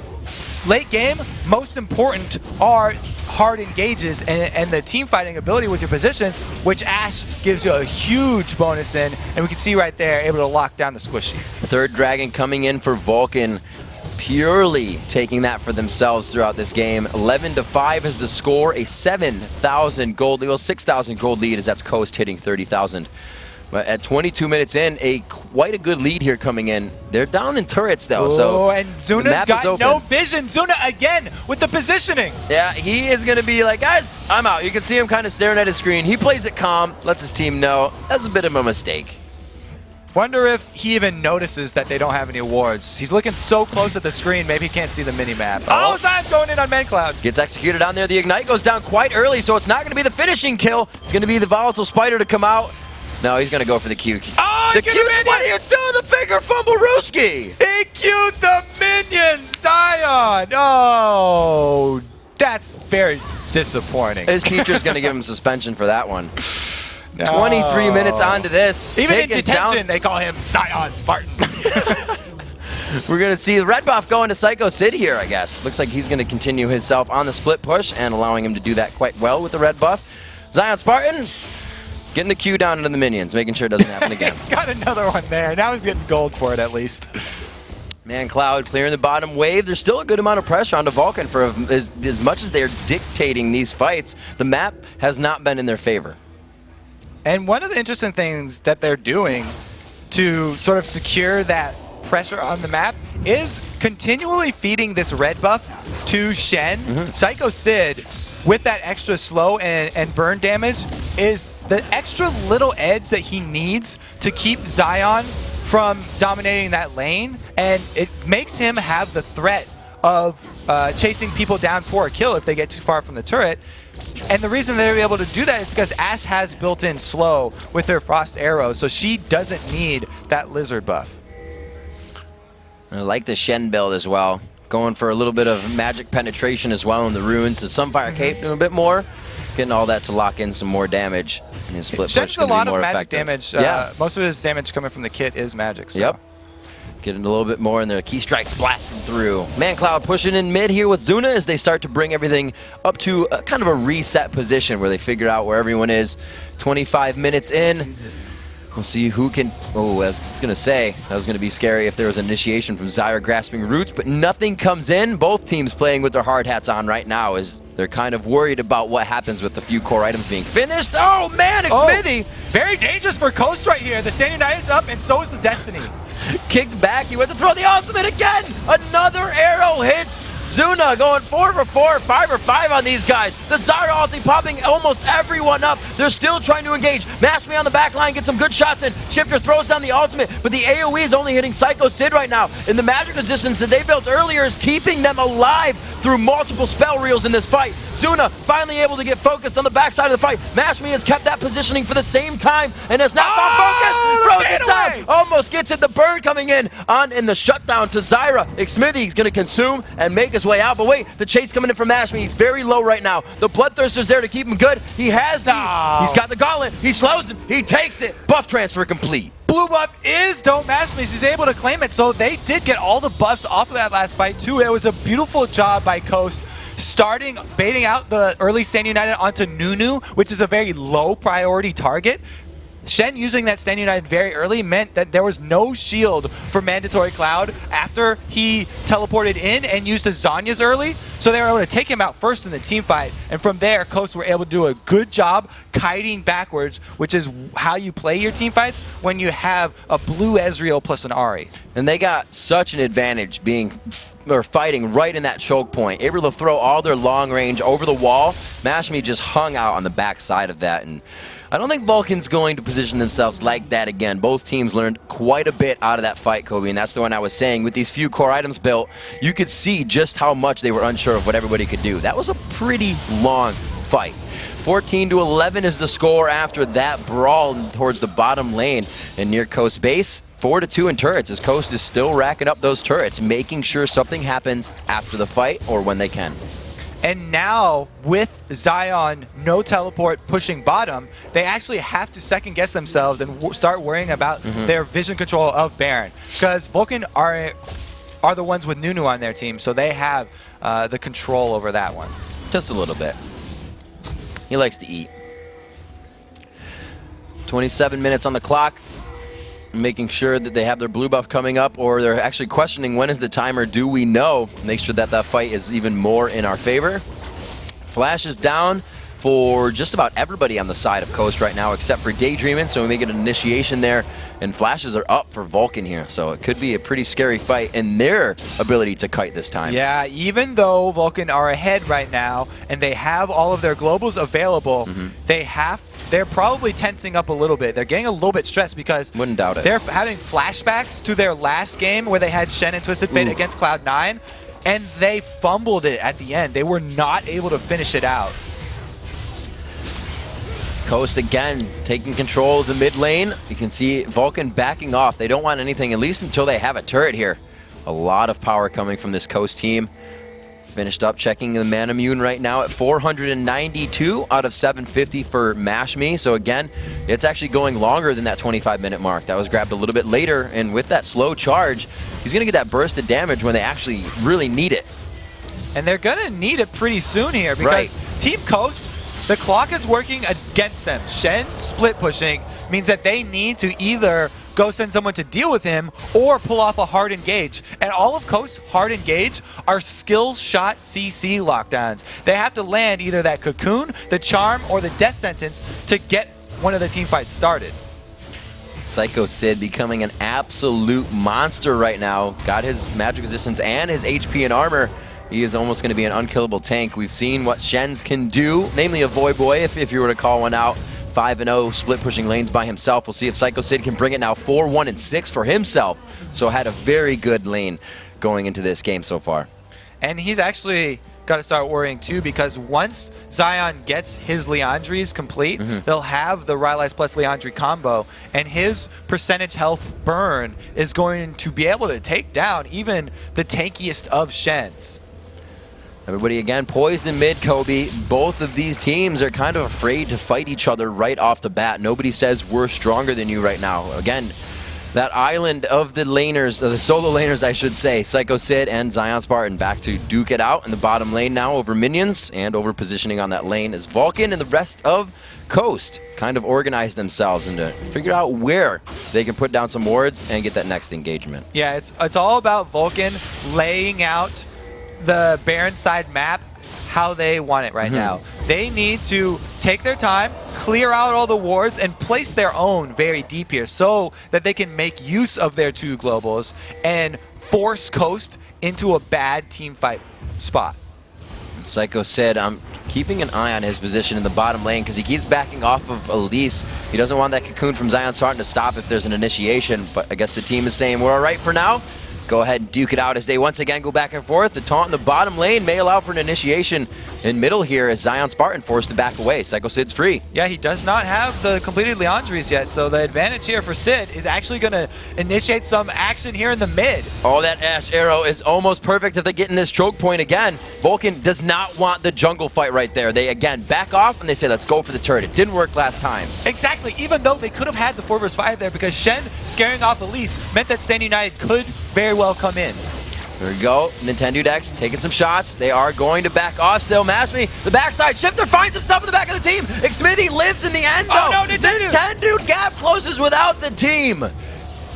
late game, most important are hard engages and the team fighting ability with your positions, which Ashe gives you a huge bonus in, and we can see right there, able to lock down the squishy. Third dragon coming in for Vulcun, purely taking that for themselves throughout this game. 11-5 is the score, a 7,000 gold lead, well 6,000 gold lead as that's Coast hitting 30,000. But at 22 minutes in, quite a good lead here coming in. They're down in turrets though, so and Zuna's got no vision. Zuna again with the positioning. Yeah, he is going to be like, guys, I'm out. You can see him kind of staring at his screen. He plays it calm, lets his team know. That's a bit of a mistake. Wonder if he even notices that they don't have any awards. He's looking so close at the screen, maybe he can't see the mini-map. Oh, Zion's going in on mancloud. Gets executed on there. The Ignite goes down quite early, so it's not going to be the finishing kill. It's going to be the Volatile Spider to come out. No, he's going to go for the Q. Oh, the Q, what are you doing? The finger fumble Rooski. He queued the minion, Zion. Oh, that's very disappointing. His teacher's going to give him suspension for that one. No. 23 minutes onto this. Even in detention, they call him ZionSpartan. We're going to see the red buff going to Sycho Sid here, I guess. Looks like he's going to continue himself on the split push and allowing him to do that quite well with the red buff. ZionSpartan getting the Q down into the minions, making sure it doesn't happen again. He's got another one there. Now he's getting gold for it at least. mancloud clearing the bottom wave. There's still a good amount of pressure onto Vulcun for as much as they're dictating these fights. The map has not been in their favor. And one of the interesting things that they're doing to sort of secure that pressure on the map is continually feeding this red buff to Shen. Sycho Sid, with that extra slow and burn damage, is the extra little edge that he needs to keep Zion from dominating that lane, and it makes him have the threat of chasing people down for a kill if they get too far from the turret. And the reason they're able to do that is because Ashe has built-in slow with her frost arrows, so she doesn't need that lizard buff. I like the Shen build as well. Going for a little bit of magic penetration as well in the runes. The Sunfire Cape doing a bit more. Getting all that to lock in some more damage. And his split Shen's push a lot of magic damage. Yeah. Most of his damage coming from the kit is magic. So. Yep. Getting a little bit more, and their key strikes blasting through. mancloud pushing in mid here with Zuna as they start to bring everything up to kind of a reset position where they figure out where everyone is. 25 minutes in. We'll see who can... Oh, I was going to say, that was going to be scary if there was initiation from Zyra grasping roots, but nothing comes in. Both teams playing with their hard hats on right now as they're kind of worried about what happens with the few core items being finished. Oh, man, Xmithie! Very dangerous for Coast right here. The Stand United's up, and so is the Destiny. Kicked back, he went to throw the ultimate again! Another arrow hits Zuna, going 4 for 4, 5 for 5 on these guys. The Zyra ulti popping almost everyone up. They're still trying to engage. MashMe on the back line, get some good shots in. Shiphtur throws down the ultimate, but the AoE is only hitting Sycho Sid right now. And the magic resistance that they built earlier is keeping them alive through multiple spell reels in this fight. Zuna finally able to get focused on the backside of the fight. MashMe has kept that positioning for the same time and has now found focus. Throws it down. Almost gets it. The burn coming in the shutdown to Zyra. Xmithie is going to consume and make his way out. But wait, the chase coming in from MashMe. He's very low right now. The Bloodthirster's there to keep him good. He has he's got the gauntlet. He slows him. He takes it. Buff transfer complete. Blue buff is DontMashMe. He's able to claim it, so they did get all the buffs off of that last fight too. It was a beautiful job by Coast, baiting out the early Stand United onto Nunu, which is a very low priority target. Shen using that Stand United very early meant that there was no shield for mandatorycloud after he teleported in and used his Zhonya's early, so they were able to take him out first in the team fight, and from there Coast were able to do a good job kiting backwards, which is how you play your team fights when you have a blue Ezreal plus an Ahri. And they got such an advantage fighting right in that choke point, able to throw all their long range over the wall. MashMe just hung out on the back side of that, and I don't think Vulcan's going to position themselves like that again. Both teams learned quite a bit out of that fight, Kobe, and that's the one I was saying. With these few core items built, you could see just how much they were unsure of what everybody could do. That was a pretty long fight. 14-11 is the score after that brawl towards the bottom lane and near Coast base. 4-2 in turrets as Coast is still racking up those turrets, making sure something happens after the fight or when they can. And now, with Zion no teleport pushing bottom, they actually have to second guess themselves and start worrying about their vision control of Baron. Because Vulcan are the ones with Nunu on their team, so they have the control over that one. Just a little bit. He likes to eat. 27 minutes on the clock. Making sure that they have their blue buff coming up, or they're actually questioning when is the timer, do we know? Make sure that that fight is even more in our favor. Flash is down for just about everybody on the side of Coast right now except for Daydreamin, so we make an initiation there, and flashes are up for Vulcan here, so it could be a pretty scary fight in their ability to kite this time. Yeah, even though Vulcan are ahead right now and they have all of their globals available, they're probably tensing up a little bit. They're getting a little bit stressed because wouldn't doubt it. They're having flashbacks to their last game where they had Shen and Twisted Fate against Cloud9, and they fumbled it at the end. They were not able to finish it out. Coast again taking control of the mid lane. You can see Vulcan backing off. They don't want anything, at least until they have a turret here. A lot of power coming from this Coast team. Finished up checking the man immune right now at 492 out of 750 for MashMe. So again, it's actually going longer than that 25-minute mark. That was grabbed a little bit later, and with that slow charge, he's going to get that burst of damage when they actually really need it. And they're going to need it pretty soon here because Team Coast, the clock is working against them. Shen split pushing means that they need to either go send someone to deal with him or pull off a hard engage. And all of Coast's hard engage are skill shot CC lockdowns. They have to land either that cocoon, the charm, or the death sentence to get one of the team fights started. Sycho Sid becoming an absolute monster right now. Got his magic resistance and his HP and armor. He is almost going to be an unkillable tank. We've seen what Shens can do, namely a Void Boy, if you were to call one out. 5-0, split pushing lanes by himself. We'll see if Sycho Sid can bring it now 4-1-6 for himself. So had a very good lane going into this game so far. And he's actually got to start worrying too, because once Zion gets his Liandry's complete, they'll have the Rylai's plus Liandry combo, and his percentage health burn is going to be able to take down even the tankiest of Shens. Everybody again poised in mid, Kobe. Both of these teams are kind of afraid to fight each other right off the bat. Nobody says we're stronger than you right now. Again, that island of the laners, the solo laners I should say, Sycho Sid and ZionSpartan back to duke it out in the bottom lane now over minions, and over positioning on that lane is Vulcun and the rest of Coast kind of organize themselves and to figure out where they can put down some wards and get that next engagement. Yeah, it's all about Vulcun laying out the Baron side map how they want it right now. They need to take their time, clear out all the wards, and place their own very deep here so that they can make use of their 2 globals and force Coast into a bad team fight spot. Sycho Sid, I'm keeping an eye on his position in the bottom lane because he keeps backing off of Elise. He doesn't want that cocoon from ZionSpartan to stop if there's an initiation, but I guess the team is saying we're all right for now. Go ahead and duke it out as they once again go back and forth. The taunt in the bottom lane may allow for an initiation in middle here as ZionSpartan forced to back away. Sycho Sid's free. Yeah, he does not have the completed Liandry's yet, so the advantage here for Sid is actually going to initiate some action here in the mid. Oh, that Ash Arrow is almost perfect if they get in this choke point again. Vulcun does not want the jungle fight right there. They, again, back off and they say, let's go for the turret. It didn't work last time. Exactly, even though they could have had the 4 vs 5 there, because Shen scaring off Elise meant that Stand United could very well come in. There we go. NintendudeX taking some shots. They are going to back off still. MashMe, the backside. Shiphtur finds himself in the back of the team. Xmithie lives in the end, though. Oh, no, Nintendude gap closes without the team.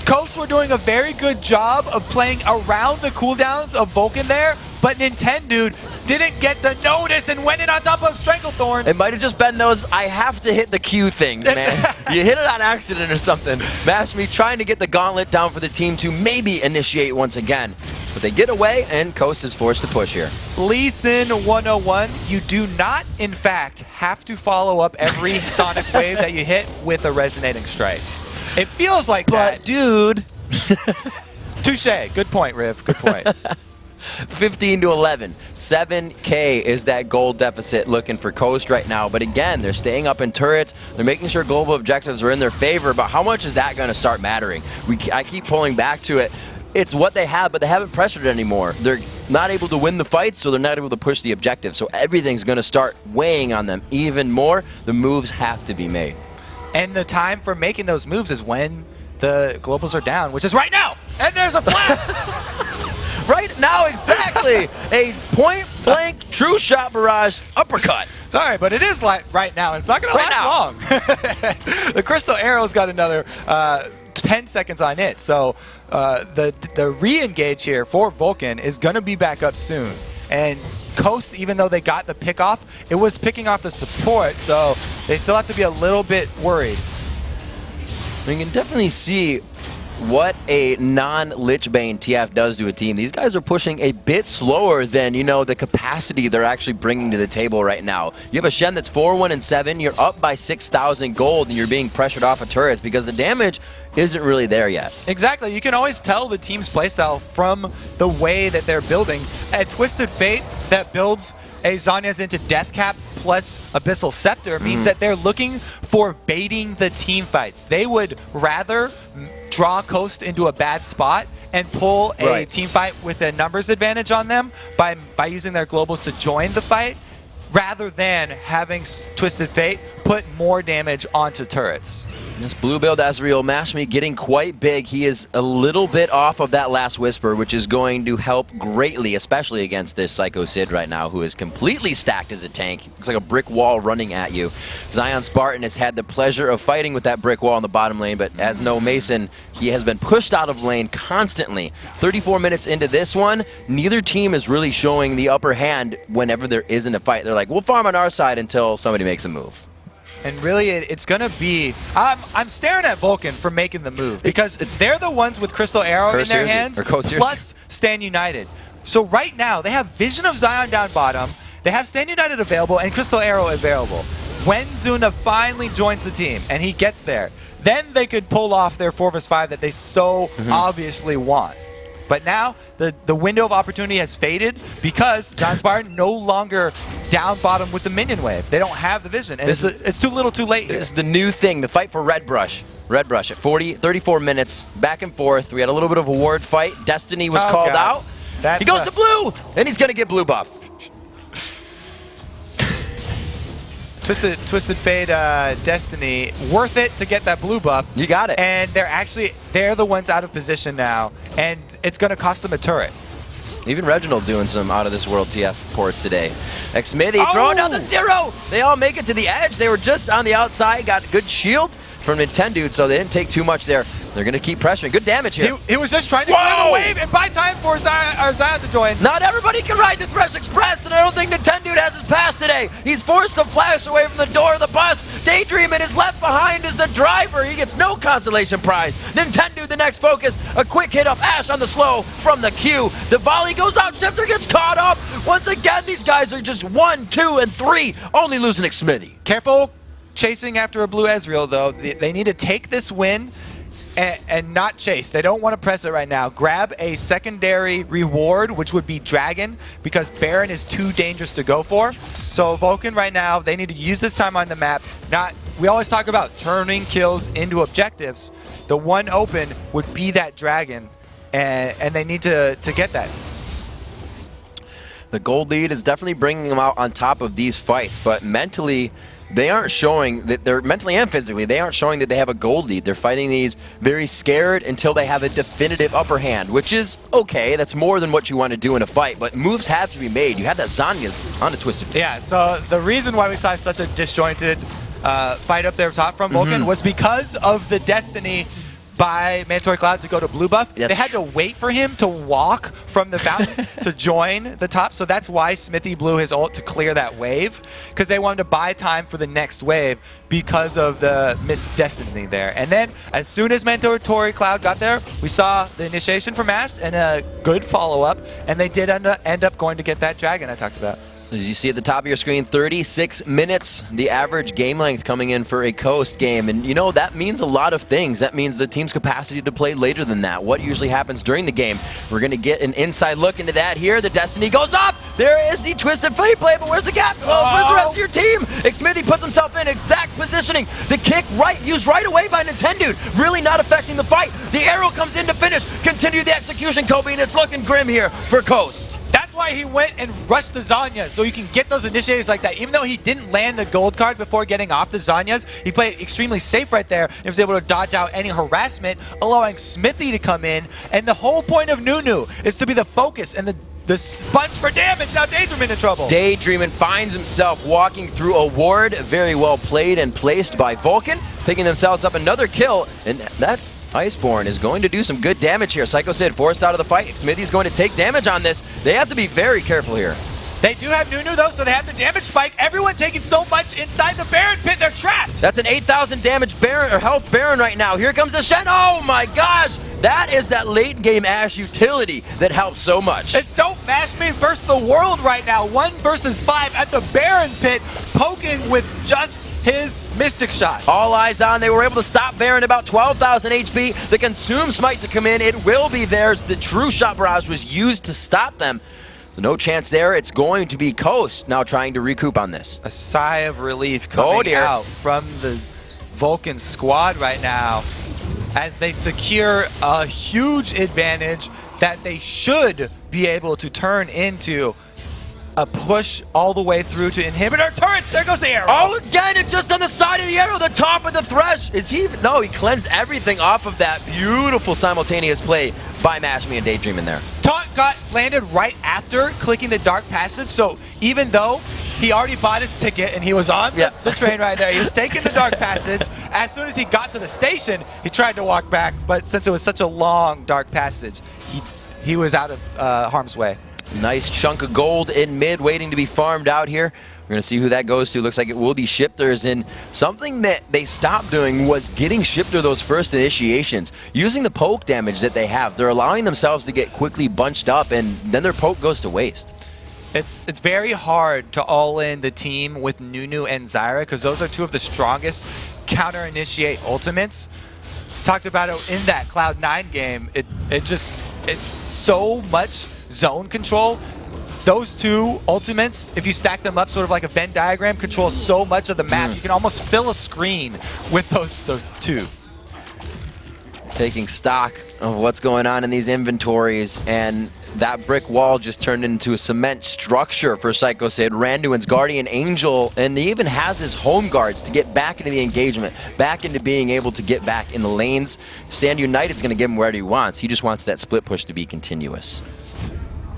Coast were doing a very good job of playing around the cooldowns of Vulcun there, but Nintendude didn't get the notice and went in on top of Stranglethorns. It might have just been those, I have to hit the Q things, man. You hit it on accident or something. MashMe trying to get the gauntlet down for the team to maybe initiate once again. But they get away, and Coast is forced to push here. Lee Sin 101, you do not, in fact, have to follow up every Sonic Wave that you hit with a Resonating Strike. It feels like that. But, dude. Touche. Good point, Riv. Good point. 15 to 11. 7K is that gold deficit looking for Coast right now. But again, they're staying up in turrets. They're making sure global objectives are in their favor. But how much is that going to start mattering? I keep pulling back to it. It's what they have, but they haven't pressured it anymore. They're not able to win the fights, so they're not able to push the objective. So everything's going to start weighing on them even more. The moves have to be made. And the time for making those moves is when the globals are down, which is right now. And there's a flash. Right now, exactly. A point-blank true shot barrage uppercut. Sorry, but it is right now. It's not going to last long. The Crystal Arrow's got another 10 seconds on it. So the re-engage here for Vulcun is going to be back up soon. And Coast, even though they got the pick off, it was picking off the support, so they still have to be a little bit worried. We can definitely see what a non-Lich Bane TF does to a team. These guys are pushing a bit slower than, you know, the capacity they're actually bringing to the table right now. You have a Shen that's 4-1-7, you're up by 6,000 gold, and you're being pressured off of turrets because the damage isn't really there yet. Exactly. You can always tell the team's playstyle from the way that they're building. A Twisted Fate that builds a Zhonya's into Death Cap plus Abyssal Scepter means that they're looking for baiting the team fights. They would rather draw Coast into a bad spot and pull a team fight with a numbers advantage on them by using their globals to join the fight, rather than having Twisted Fate put more damage onto turrets. This blue build Azrael MashMe getting quite big. He is a little bit off of that last whisper, which is going to help greatly, especially against this Sycho Sid right now, who is completely stacked as a tank. Looks like a brick wall running at you. ZionSpartan has had the pleasure of fighting with that brick wall in the bottom lane, but as no Mason, he has been pushed out of lane constantly. 34 minutes into this one, neither team is really showing the upper hand whenever there isn't a fight. They're like, we'll farm on our side until somebody makes a move. And really, it's going to be... I'm staring at Vulcun for making the move because they're the ones with Crystal Arrow in their hands, plus Stand United. So right now, they have Vision of Zion down bottom, they have Stand United available, and Crystal Arrow available. When Zuna finally joins the team and he gets there, then they could pull off their 4 vs 5 that they so obviously want. But now, the window of opportunity has faded because ZionSpartan no longer down bottom with the minion wave. They don't have the vision, and it's too little too late here. This is the new thing, the fight for Red Brush. Red Brush at 34 minutes, back and forth. We had a little bit of a ward fight. Destiny was called out. He goes to blue, and he's going to get blue buff. Twisted Fate Destiny, worth it to get that blue buff. You got it. And they're the ones out of position now, and it's going to cost them a turret. Even Reginald doing some out-of-this-world TF ports today. Xmithie throwing down the 0! They all make it to the edge. They were just on the outside, got a good shield from Nintendude, so they didn't take too much there. They're going to keep pressuring. Good damage here. He was just trying to clear the wave and buy time for Zion to join. Not everybody can ride the Thresh Express, and I don't think Nintendude has his pass today. He's forced to flash away from the door of the bus. Daydreamin is left behind as the driver. He gets no consolation prize. Nintendude, the next focus. A quick hit up Ash on the slow from the Q. The volley goes out. Shiphtur gets caught up. Once again, these guys are just 1, 2, and 3, only losing Xmithie. Careful chasing after a blue Ezreal, though. They need to take this win and not chase. They don't want to press it right now. Grab a secondary reward, which would be Dragon, because Baron is too dangerous to go for. So Vulcun right now, they need to use this time on the map. We always talk about turning kills into objectives. The one open would be that Dragon, and they need to get that. The gold lead is definitely bringing them out on top of these fights, but mentally, they aren't showing that they're mentally and physically, they aren't showing that they have a gold lead. They're fighting these very scared until they have a definitive upper hand, which is okay. That's more than what you want to do in a fight, but moves have to be made. You had that Zanya's on the Twisted Fate. Yeah, so the reason why we saw such a disjointed fight up there top from Vulcun was because of the Destiny by mandatorycloud to go to blue buff. They had to wait for him to walk from the fountain to join the top, so that's why Xmithie blew his ult to clear that wave, because they wanted to buy time for the next wave because of the missed Destiny there. And then as soon as mandatorycloud got there, we saw the initiation from Ash and a good follow-up, and they did end up going to get that dragon I talked about. So as you see at the top of your screen, 36 minutes, the average game length coming in for a Coast game. And you know, that means a lot of things. That means the team's capacity to play later than that. What usually happens during the game? We're going to get an inside look into that here. The Destiny goes up. There is the Twisted Fate play, but where's the gap? Where's the rest of your team? Xmithie puts himself in exact positioning. The kick used right away by Nintendude, really not affecting the fight. The arrow comes in to finish. Continue the execution, Kobe, and it's looking grim here for Coast. That's why he went and rushed the Zanyas, so you can get those initiators like that. Even though he didn't land the gold card before getting off the Zanyas, he played extremely safe right there and was able to dodge out any harassment, allowing Xmithie to come in. And the whole point of Nunu is to be the focus and the sponge for damage. Now Daydreamin in trouble. Daydreamin finds himself walking through a ward. Very well played and placed by Vulcun, picking themselves up another kill, and that Iceborne is going to do some good damage here. Sycho Sid forced out of the fight. Xmithie's going to take damage on this. They have to be very careful here. They do have Nunu though, so they have the damage spike. Everyone taking so much inside the Baron pit, they're trapped. That's an 8,000 damage Baron or health Baron right now. Here comes the Shen. Oh my gosh! That is that late game Ashe utility that helps so much. It's DontMashMe versus the world right now. 1 versus 5 at the Baron pit, poking with just his Mystic Shot. All eyes on. They were able to stop Baron about 12,000 HP. The Consume Smite to come in. It will be theirs. The True Shot Barrage was used to stop them. So no chance there. It's going to be Coast now trying to recoup on this. A sigh of relief coming out from the Vulcun squad right now as they secure a huge advantage that they should be able to turn into a push all the way through to inhibitor turrets. There goes the arrow. Oh, again, it's just on the side of the arrow, the top of the Thresh. Is he? No, he cleansed everything off of that beautiful simultaneous play by MashMe and Daydreamin there. Taunt got landed right after clicking the Dark Passage, so even though he already bought his ticket and he was on the train right there, he was taking the Dark Passage. As soon as he got to the station, he tried to walk back, but since it was such a long Dark Passage, he was out of harm's way. Nice chunk of gold in mid waiting to be farmed out here. We're going to see who that goes to. Looks like it will be Shiphtur's. And something that they stopped doing was getting Shiphtur those first initiations. Using the poke damage that they have, they're allowing themselves to get quickly bunched up, and then their poke goes to waste. It's very hard to all-in the team with Nunu and Zyra because those are two of the strongest counter-initiate ultimates. Talked about it in that Cloud9 game. It's so much zone control. Those two ultimates, if you stack them up sort of like a Venn diagram, control so much of the map. You can almost fill a screen with those two. Taking stock of what's going on in these inventories, and that brick wall just turned into a cement structure for Sycho Sid. Randuin's Guardian Angel, and he even has his home guards to get back into the engagement, back into being able to get back in the lanes. Stand United's going to give him whatever he wants. He just wants that split push to be continuous.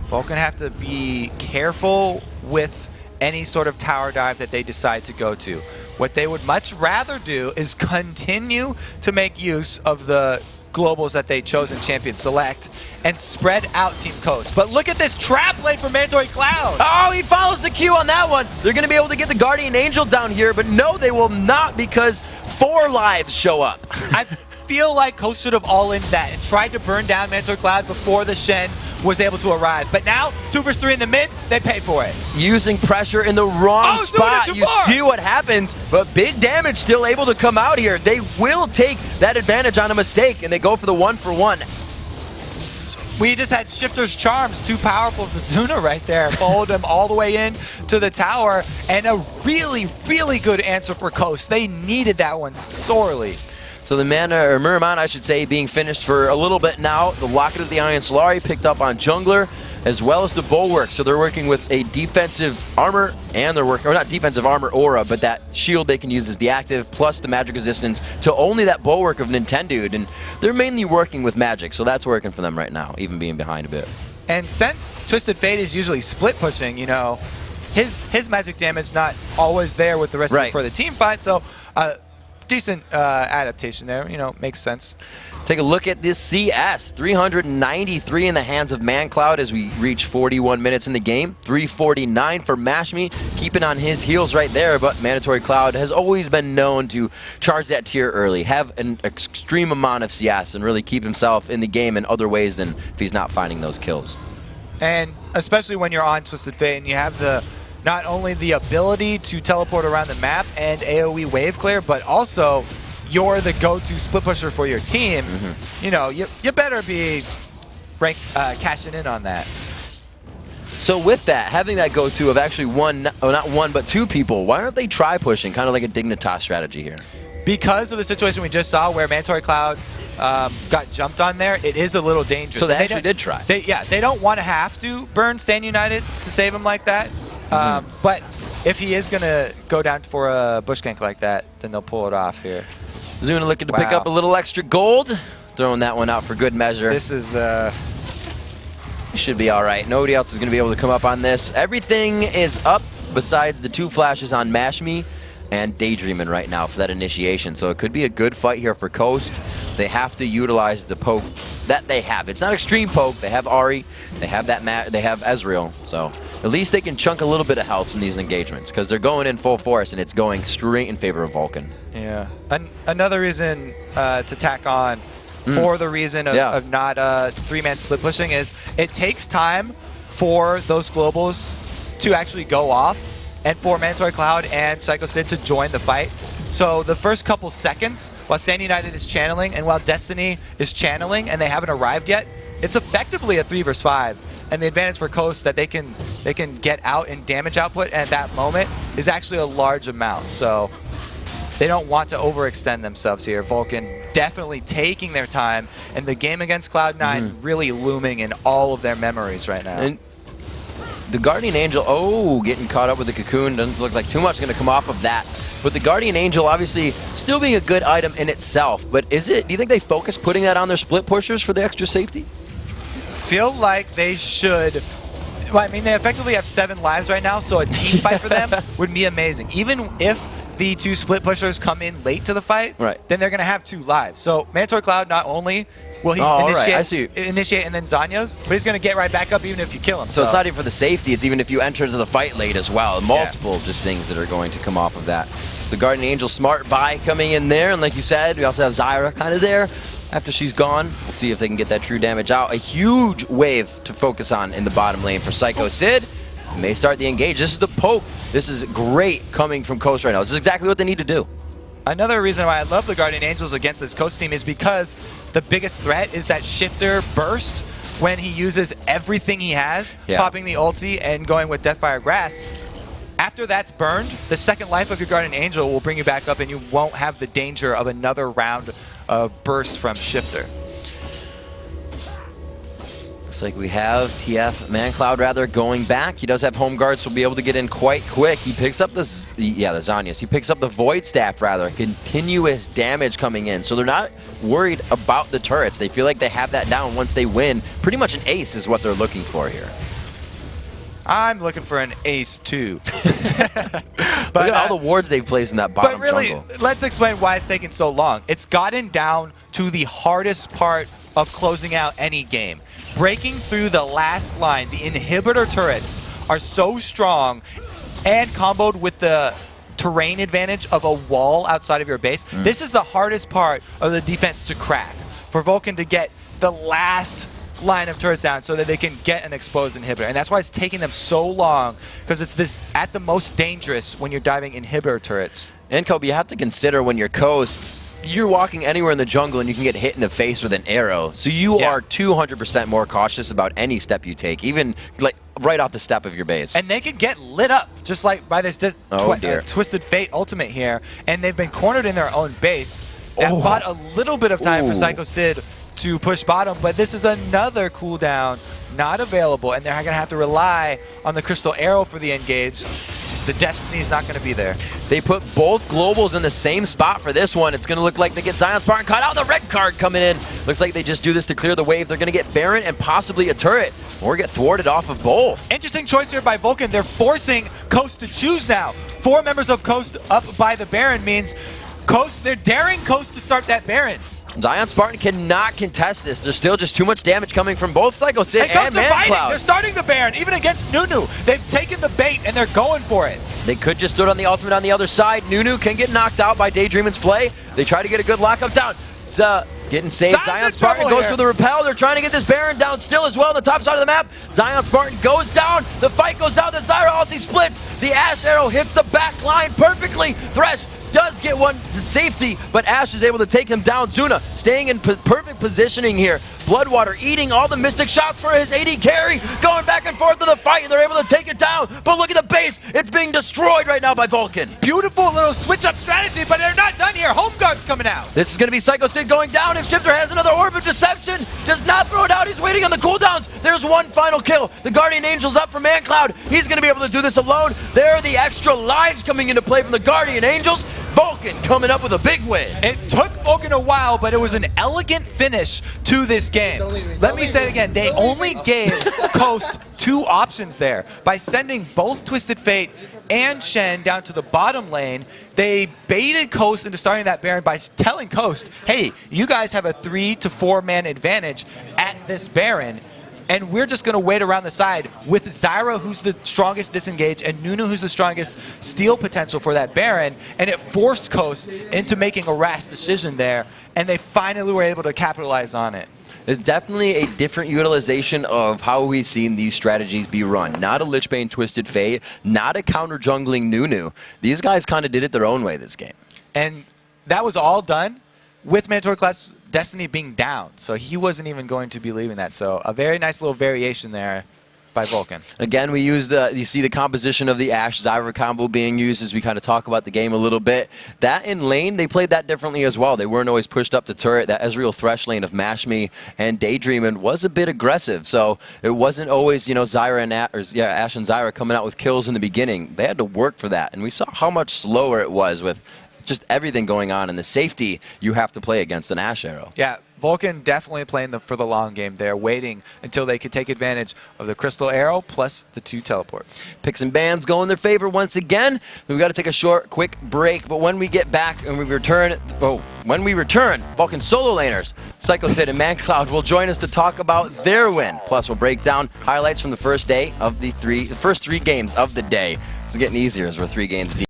Vulcun have to be careful with any sort of tower dive that they decide to go to. What they would much rather do is continue to make use of the globals that they chose in Champion Select and spread out Team Coast. But look at this trap lane for mandatorycloud. Oh, he follows the cue on that one. They're going to be able to get the Guardian Angel down here, but no, they will not, because 4 lives show up. I feel like Coast should have all-in that and tried to burn down mandatorycloud before the Shen was able to arrive. But now, 2 vs 3 in the mid, they pay for it. Using pressure in the wrong spot. You see what happens, but big damage still able to come out here. They will take that advantage on a mistake, and they go for the 1-for-1. We just had Shiphtur's Charms, too powerful for Zuna right there. Followed him all the way in to the tower, and a really, really good answer for Coast. They needed that one sorely. So the Miramon, I should say, being finished for a little bit now. The Locket of the Iron Solari picked up on Jungler, as well as the Bulwark. So they're working with a defensive armor, and they're working, or not defensive armor aura, but that shield they can use as the active, plus the magic resistance to only that Bulwark of Nintendude. And they're mainly working with magic, so that's working for them right now, even being behind a bit. And since Twisted Fate is usually split pushing, you know, his magic damage not always there with the rest of them for the team fight. So decent adaptation there, you know, makes sense. Take a look at this CS. 393 in the hands of mancloud as we reach 41 minutes in the game. 349 for MashMe, keeping on his heels right there, but mandatorycloud has always been known to charge that tier early, have an extreme amount of CS, and really keep himself in the game in other ways than if he's not finding those kills. And especially when you're on Twisted Fate and you have the not only the ability to teleport around the map and AoE wave clear, but also you're the go-to split pusher for your team. You know, you better be cashing in on that. So with that, having that go-to of actually not one, but 2 people, why aren't they try pushing, kind of like a Dignitas strategy here? Because of the situation we just saw where mandatorycloud got jumped on there, it is a little dangerous. So they actually did try. They don't want to have to burn Stand United to save him like that. But if he is going to go down for a bush gank like that, then they'll pull it off here. Zuna looking to pick up a little extra gold. Throwing that one out for good measure. This is... should be all right. Nobody else is going to be able to come up on this. Everything is up besides the 2 flashes on MashMe and Daydreamin right now for that initiation. So it could be a good fight here for Coast. They have to utilize the poke that they have. It's not extreme poke. They have Ahri. They have they have Ezreal. So at least they can chunk a little bit of health from these engagements, because they're going in full force and it's going straight in favor of Vulcun. Yeah. Another reason to tack on for the reason of not 3-man split pushing is it takes time for those globals to actually go off and for mandatorycloud and Sycho Sid to join the fight. So the first couple seconds, while Stand United is channeling and while Destiny is channeling and they haven't arrived yet, it's effectively a 3 vs 5. And the advantage for Coast that they can get out in damage output at that moment is actually a large amount. So they don't want to overextend themselves here. Vulcun definitely taking their time, and the game against Cloud9 really looming in all of their memories right now. And the Guardian Angel, getting caught up with the Cocoon. Doesn't look like too much going to come off of that. But the Guardian Angel obviously still being a good item in itself. But do you think they focus putting that on their split pushers for the extra safety? Feel like they should. Well, I mean, they effectively have 7 lives right now, so a team fight for them would be amazing. Even if the two split pushers come in late to the fight, right, then they're going to have 2 lives. So mandatorycloud, not only will he initiate and then Zanya's, but he's going to get right back up even if you kill him. So it's not even for the safety, it's even if you enter into the fight late as well. Multiple just things that are going to come off of that. The Guardian Angel smart buy coming in there, and like you said, we also have Zyra kind of there. After she's gone, we'll see if they can get that true damage out. A huge wave to focus on in the bottom lane for Sycho Sid. May start the engage. This is the poke. This is great coming from Coast right now. This is exactly what they need to do. Another reason why I love the Guardian Angels against this Coast team is because the biggest threat is that Shiphtur burst when he uses everything he has, popping the ulti and going with Deathfire Grass. After that's burned, the second life of your Guardian Angel will bring you back up and you won't have the danger of another round of burst from Shiphtur. Looks like we have TF, mancloud rather, going back. He does have home guards, so we'll be able to get in quite quick. He picks up the Zanyas. He picks up the Void Staff rather. Continuous damage coming in. So they're not worried about the turrets. They feel like they have that down once they win. Pretty much an ace is what they're looking for here. I'm looking for an ace too. But look at all the wards they've placed in that bottom But really, jungle. Let's explain why it's taking so long. It's gotten down to the hardest part of closing out any game. Breaking through the last line, the inhibitor turrets are so strong and comboed with the terrain advantage of a wall outside of your base. This is the hardest part of the defense to crack. For Vulcun to get the last line of turrets down so that they can get an exposed inhibitor. And that's why it's taking them so long, because it's this at the most dangerous when you're diving inhibitor turrets. And Kobe, you have to consider when you're Coast, you're walking anywhere in the jungle and you can get hit in the face with an arrow. So you are 200% more cautious about any step you take, even like right off the step of your base. And they can get lit up, just like by this Twisted Fate ultimate here. And they've been cornered in their own base. That bought a little bit of time for Sycho Sid to push bottom, but this is another cooldown not available, and they're going to have to rely on the Crystal Arrow for the engage. The Destiny's not going to be there. They put both globals in the same spot for this one. It's going to look like they get ZionSpartan caught out. The red card coming in. Looks like they just do this to clear the wave. They're going to get Baron and possibly a turret, or get thwarted off of both. Interesting choice here by Vulcun. They're forcing Coast to choose now. 4 members of Coast up by the Baron means Coast, they're daring Coast to start that Baron. ZionSpartan cannot contest this. There's still just too much damage coming from both Sycho Sid and mancloud. They're starting the Baron, even against Nunu. They've taken the bait and they're going for it. They could just stood on the ultimate on the other side. Nunu can get knocked out by Daydreamin's play. They try to get a good lockup down. It's getting saved. ZionSpartan goes for the repel. They're trying to get this Baron down still as well on the top side of the map. ZionSpartan goes down. The fight goes down. The Zyra ulti splits. The Ashe arrow hits the back line perfectly. Thresh does get one to safety, but Ashe is able to take him down. Zuna staying in perfect positioning here. BloodWater eating all the Mystic shots for his AD carry, going back and forth to the fight, and they're able to take it down. But look at the base. It's being destroyed right now by Vulcun. Beautiful little switch-up strategy, but they're not done here. Home guard's coming out. This is going to be Sycho Sid going down. If Shiphtur has another Orb of Deception, does not throw it out. He's waiting on the cooldowns. There's one final kill. The Guardian Angel's up for mancloud. He's going to be able to do this alone. There are the extra lives coming into play from the Guardian Angels. Vulcun coming up with a big win. It took Vulcun a while, but it was an elegant finish to this game. Let me say it again. They only gave Coast 2 options there. By sending both Twisted Fate and Shen down to the bottom lane, they baited Coast into starting that Baron by telling Coast, hey, you guys have a 3 to 4 man advantage at this Baron. And we're just going to wait around the side with Zyra, who's the strongest disengage, and Nunu, who's the strongest steal potential for that Baron. And it forced Coast into making a rash decision there, and they finally were able to capitalize on it. It's definitely a different utilization of how we've seen these strategies be run. Not a Lichbane Twisted Fate, not a counter-jungling Nunu. These guys kind of did it their own way this game. And that was all done with Mandatory Class Destiny being down, so he wasn't even going to be leaving that. So a very nice little variation there by Vulcun. Again, we use you see the composition of the Ashe Zyra combo being used as we kind of talk about the game a little bit. That in lane, they played that differently as well. They weren't always pushed up to turret. That Ezreal Thresh lane of MashMe and Daydreamin was a bit aggressive, so it wasn't always, you know, Zyra and Ashe and Zyra coming out with kills in the beginning. They had to work for that, and we saw how much slower it was with just everything going on and the safety you have to play against an Ash Arrow. Yeah, Vulcun definitely playing for the long game there, waiting until they could take advantage of the Crystal Arrow plus the 2 teleports. Picks and bans go in their favor once again. We've got to take a short, quick break, but when we get back and we return, Vulcun solo laners, Sycho Sid and mancloud will join us to talk about their win. Plus, we'll break down highlights from the first day of the first three games of the day. This is getting easier as we're 3 games deep.